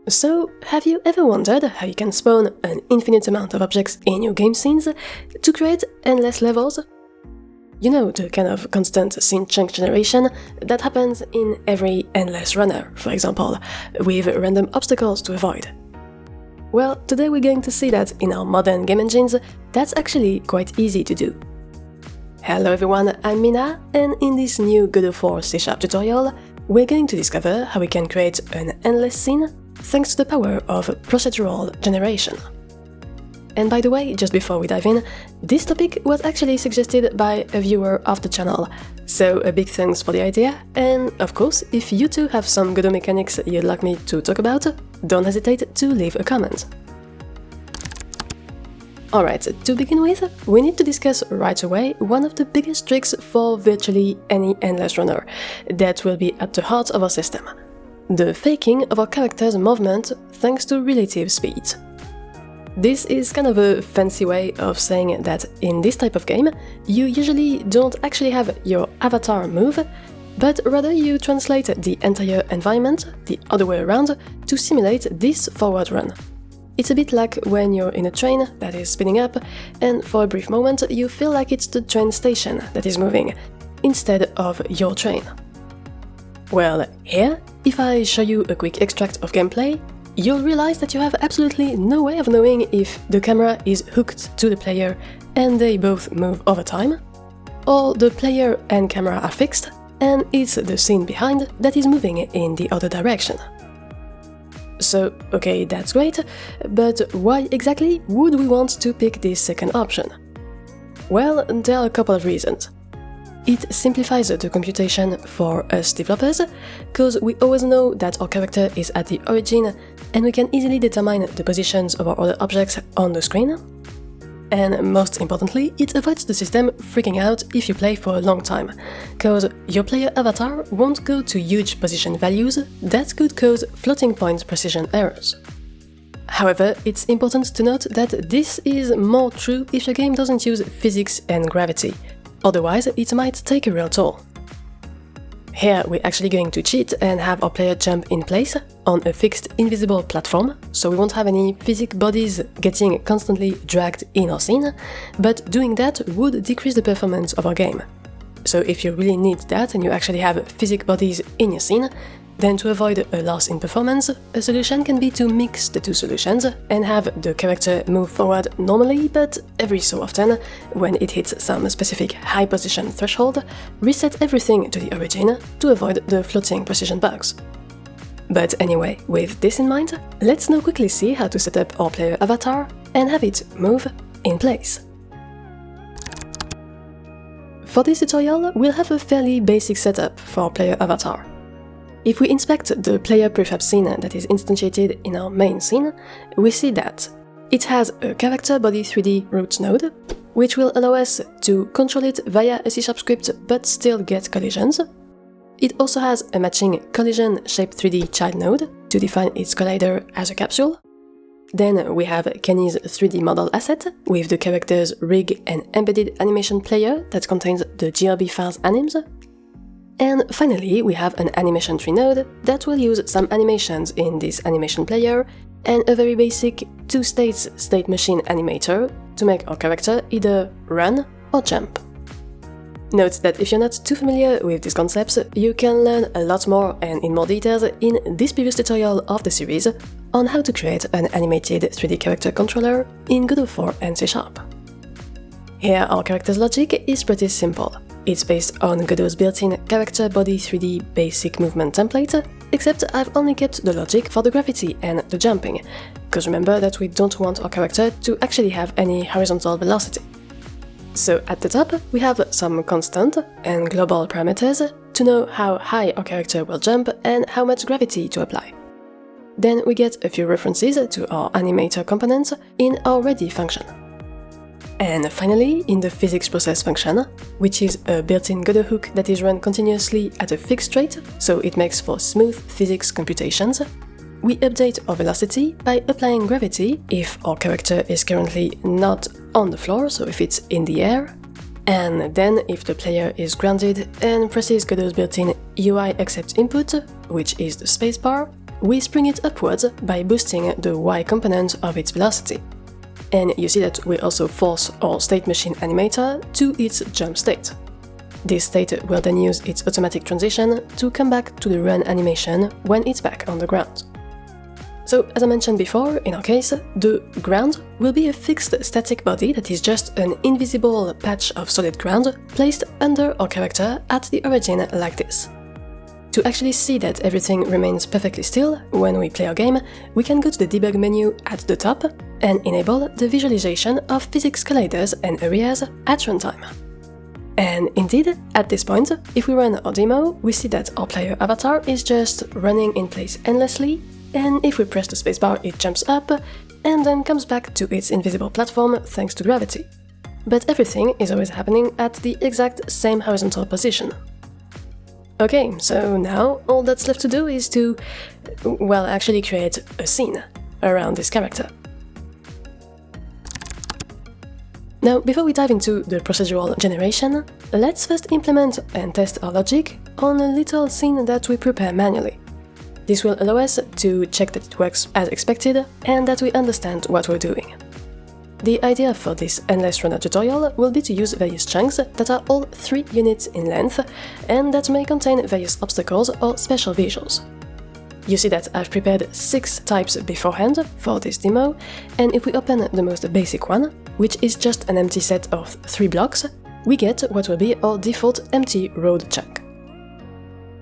So, have you ever wondered how you can spawn an infinite amount of objects in your game scenes to create endless levels? You know, the kind of constant scene chunk generation that happens in every endless runner, for example, with random obstacles to avoid. Well, today we're going to see that in our modern game engines, that's actually quite easy to do. Hello everyone, I'm Mina, and in this new Godot 4 C# tutorial, we're going to discover how we can create an endless scene thanks to the power of procedural generation. And by the way, just before we dive in, this topic was actually suggested by a viewer of the channel, so a big thanks for the idea, and of course, if you too have some Godot mechanics you'd like me to talk about, don't hesitate to leave a comment. Alright, to begin with, we need to discuss right away one of the biggest tricks for virtually any endless runner that will be at the heart of our system: the faking of our character's movement thanks to relative speed. This is kind of a fancy way of saying that in this type of game, you usually don't actually have your avatar move, but rather you translate the entire environment the other way around to simulate this forward run. It's a bit like when you're in a train that is speeding up, and for a brief moment you feel like it's the train station that is moving, instead of your train. Well, here, if I show you a quick extract of gameplay, you'll realize that you have absolutely no way of knowing if the camera is hooked to the player and they both move over time, or the player and camera are fixed and it's the scene behind that is moving in the other direction. So, okay, that's great, but why exactly would we want to pick this second option? Well, there are a couple of reasons. It simplifies the computation for us developers, because we always know that our character is at the origin and we can easily determine the positions of our other objects on the screen. And most importantly, it avoids the system freaking out if you play for a long time, because your player avatar won't go to huge position values that could cause floating point precision errors. However, it's important to note that this is more true if your game doesn't use physics and gravity, otherwise it might take a real toll. Here we're actually going to cheat and have our player jump in place on a fixed invisible platform, so we won't have any physical bodies getting constantly dragged in our scene, but doing that would decrease the performance of our game. So if you really need that and you actually have physical bodies in your scene, then to avoid a loss in performance, a solution can be to mix the two solutions and have the character move forward normally, but every so often, when it hits some specific high position threshold, reset everything to the origin to avoid the floating precision bugs. But anyway, with this in mind, let's now quickly see how to set up our player avatar and have it move in place. For this tutorial, we'll have a fairly basic setup for our player avatar. If we inspect the player prefab scene that is instantiated in our main scene, we see that it has a character body 3D root node, which will allow us to control it via a C# script but still get collisions. It also has a matching collision shape 3D child node to define its collider as a capsule. Then we have Kenny's 3D model asset with the character's rig and embedded animation player that contains the GRB files anims. And finally, we have an animation tree node that will use some animations in this animation player and a very basic two-states state machine animator to make our character either run or jump. Note that if you're not too familiar with these concepts, you can learn a lot more and in more details in this previous tutorial of the series on how to create an animated 3D character controller in Godot 4 and C#. Here our character's logic is pretty simple. It's based on Godot's built-in character body 3D basic movement template, except I've only kept the logic for the gravity and the jumping, because remember that we don't want our character to actually have any horizontal velocity. So at the top, we have some constant and global parameters to know how high our character will jump and how much gravity to apply. Then we get a few references to our animator components in our ready function. And finally, in the physics process function, which is a built-in Godot hook that is run continuously at a fixed rate, so it makes for smooth physics computations, we update our velocity by applying gravity if our character is currently not on the floor, so if it's in the air, and then if the player is grounded and presses Godot's built-in UI accept input, which is the spacebar, we spring it upwards by boosting the Y component of its velocity. And you see that we also force our state machine animator to its jump state. This state will then use its automatic transition to come back to the run animation when it's back on the ground. So, as I mentioned before, in our case, the ground will be a fixed static body that is just an invisible patch of solid ground placed under our character at the origin like this. To actually see that everything remains perfectly still when we play our game, we can go to the debug menu at the top and enable the visualization of physics colliders and areas at runtime. And indeed, at this point, if we run our demo, we see that our player avatar is just running in place endlessly, and if we press the spacebar it jumps up, and then comes back to its invisible platform thanks to gravity. But everything is always happening at the exact same horizontal position. Okay, so now all that's left to do is to, well, actually create a scene around this character. Now, before we dive into the procedural generation, let's first implement and test our logic on a little scene that we prepare manually. This will allow us to check that it works as expected and that we understand what we're doing. The idea for this Endless Runner tutorial will be to use various chunks that are all 3 units in length and that may contain various obstacles or special visuals. You see that I've prepared 6 types beforehand for this demo, and if we open the most basic one, which is just an empty set of 3 blocks, we get what will be our default empty road chunk.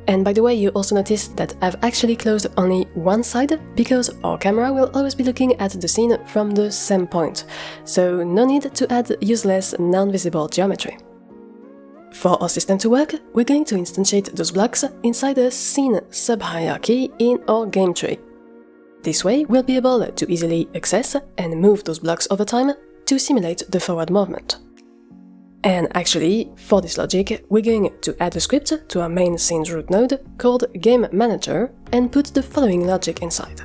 And by the way, you also notice that I've actually closed only one side because our camera will always be looking at the scene from the same point, so no need to add useless non-visible geometry. For our system to work, we're going to instantiate those blocks inside a scene sub-hierarchy in our game tree. This way, we'll be able to easily access and move those blocks over time to simulate the forward movement. And actually, for this logic, we're going to add a script to our main scene's root node called gameManager and put the following logic inside.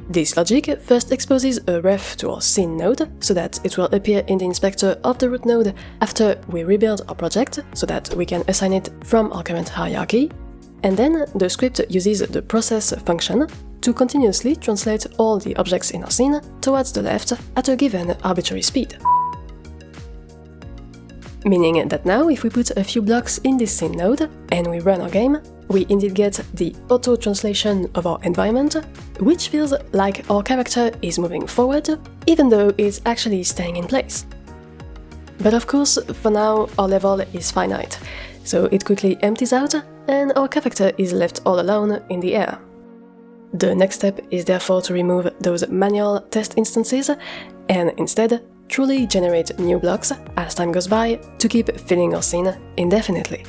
This logic first exposes a ref to our scene node so that it will appear in the inspector of the root node after we rebuild our project so that we can assign it from our current hierarchy, and then the script uses the process function to continuously translate all the objects in our scene towards the left at a given arbitrary speed. Meaning that now, if we put a few blocks in this scene node and we run our game, we indeed get the auto-translation of our environment, which feels like our character is moving forward, even though it's actually staying in place. But of course, for now, our level is finite, so it quickly empties out and our character is left all alone in the air. The next step is therefore to remove those manual test instances and instead truly generate new blocks as time goes by to keep filling our scene indefinitely.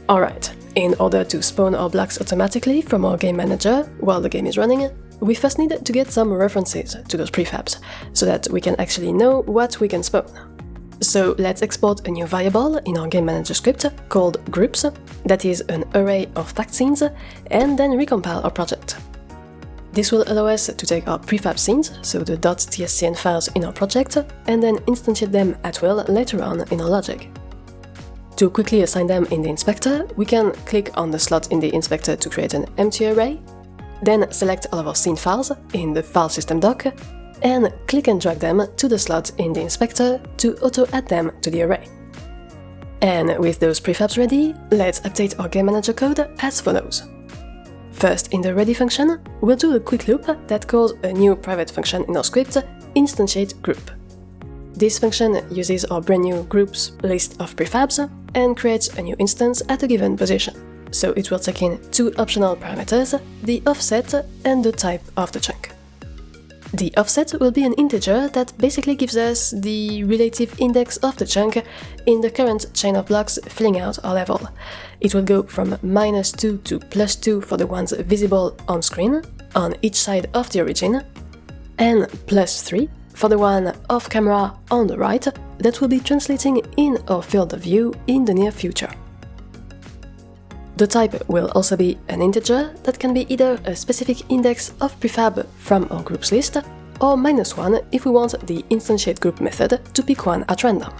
Alright, in order to spawn our blocks automatically from our game manager while the game is running, we first need to get some references to those prefabs, so that we can actually know what we can spawn. So let's export a new variable in our game manager script called groups, that is an array of fact scenes, and then recompile our project. This will allow us to take our prefab scenes, so the .tscn files in our project, and then instantiate them at will later on in our logic. To quickly assign them in the inspector, we can click on the slot in the inspector to create an empty array, then select all of our scene files in the file system doc, and click and drag them to the slot in the inspector to auto-add them to the array. And with those prefabs ready, let's update our game manager code as follows. First, in the ready function, we'll do a quick loop that calls a new private function in our script, instantiate group. This function uses our brand new groups list of prefabs and creates a new instance at a given position. So it will take in 2 optional parameters, the offset and the type of the chunk. The offset will be an integer that basically gives us the relative index of the chunk in the current chain of blocks filling out our level. It will go from -2 to +2 for the ones visible on screen, on each side of the origin, and +3 for the one off camera on the right that will be translating in our field of view in the near future. The type will also be an integer that can be either a specific index of prefab from our groups list, or -1 if we want the instantiate group method to pick one at random.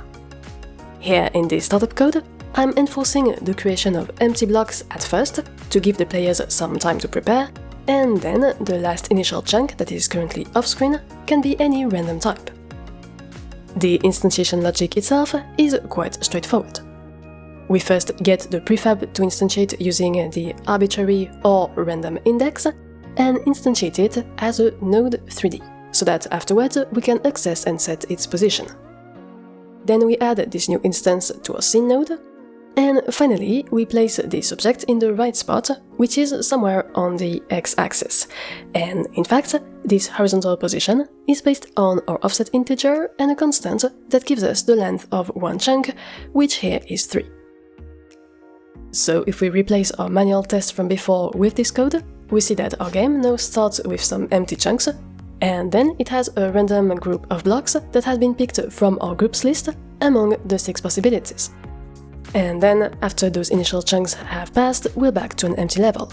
Here in this startup code, I'm enforcing the creation of empty blocks at first, to give the players some time to prepare, and then the last initial chunk that is currently off-screen can be any random type. The instantiation logic itself is quite straightforward. We first get the prefab to instantiate using the arbitrary or random index and instantiate it as a node 3D, so that afterwards we can access and set its position. Then we add this new instance to our scene node, and finally we place this object in the right spot, which is somewhere on the x-axis. And in fact, this horizontal position is based on our offset integer and a constant that gives us the length of one chunk, which here is 3. So if we replace our manual test from before with this code, we see that our game now starts with some empty chunks, and then it has a random group of blocks that has been picked from our groups list among the 6 possibilities. And then, after those initial chunks have passed, we're back to an empty level.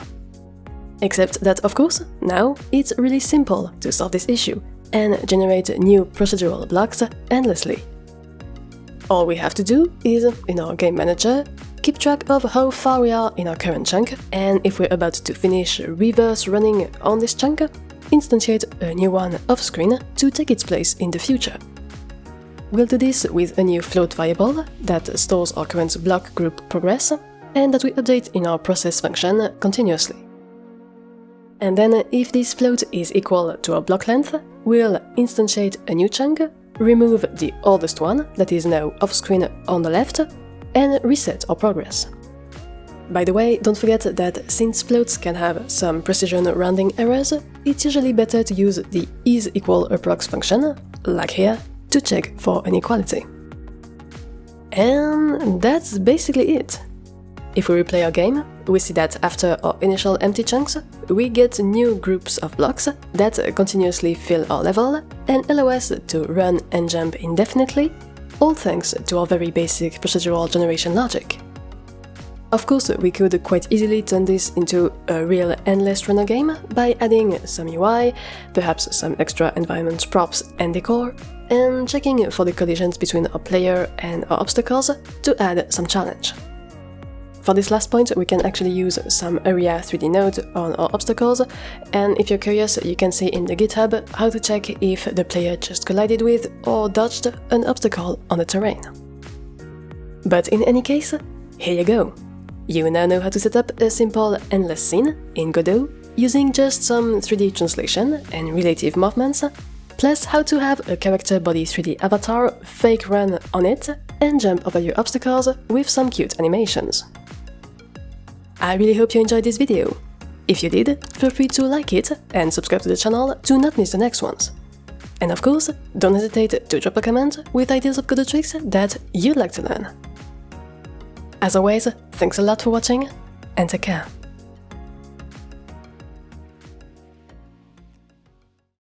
Except that, of course, now it's really simple to solve this issue and generate new procedural blocks endlessly. All we have to do is, in our game manager, keep track of how far we are in our current chunk, and if we're about to finish reverse running on this chunk, instantiate a new one off-screen to take its place in the future. We'll do this with a new float variable that stores our current block group progress, and that we update in our process function continuously. And then, if this float is equal to our block length, we'll instantiate a new chunk, remove the oldest one that is now off-screen on the left, and reset our progress. By the way, don't forget that since floats can have some precision rounding errors, it's usually better to use the is=approx function, like here, to check for inequality. And that's basically it. If we replay our game, we see that after our initial empty chunks, we get new groups of blocks that continuously fill our level and allow us to run and jump indefinitely, all thanks to our very basic procedural generation logic. Of course, we could quite easily turn this into a real endless runner game by adding some UI, perhaps some extra environment props and decor, and checking for the collisions between our player and our obstacles to add some challenge. For this last point, we can actually use some area 3D node on our obstacles, and if you're curious, you can see in the GitHub how to check if the player just collided with or dodged an obstacle on the terrain. But in any case, here you go! You now know how to set up a simple endless scene in Godot using just some 3D translation and relative movements, plus how to have a character body 3D avatar fake run on it and jump over your obstacles with some cute animations. I really hope you enjoyed this video. If you did, feel free to like it and subscribe to the channel to not miss the next ones. And of course, don't hesitate to drop a comment with ideas of Godot tricks that you'd like to learn. As always, thanks a lot for watching, and take care.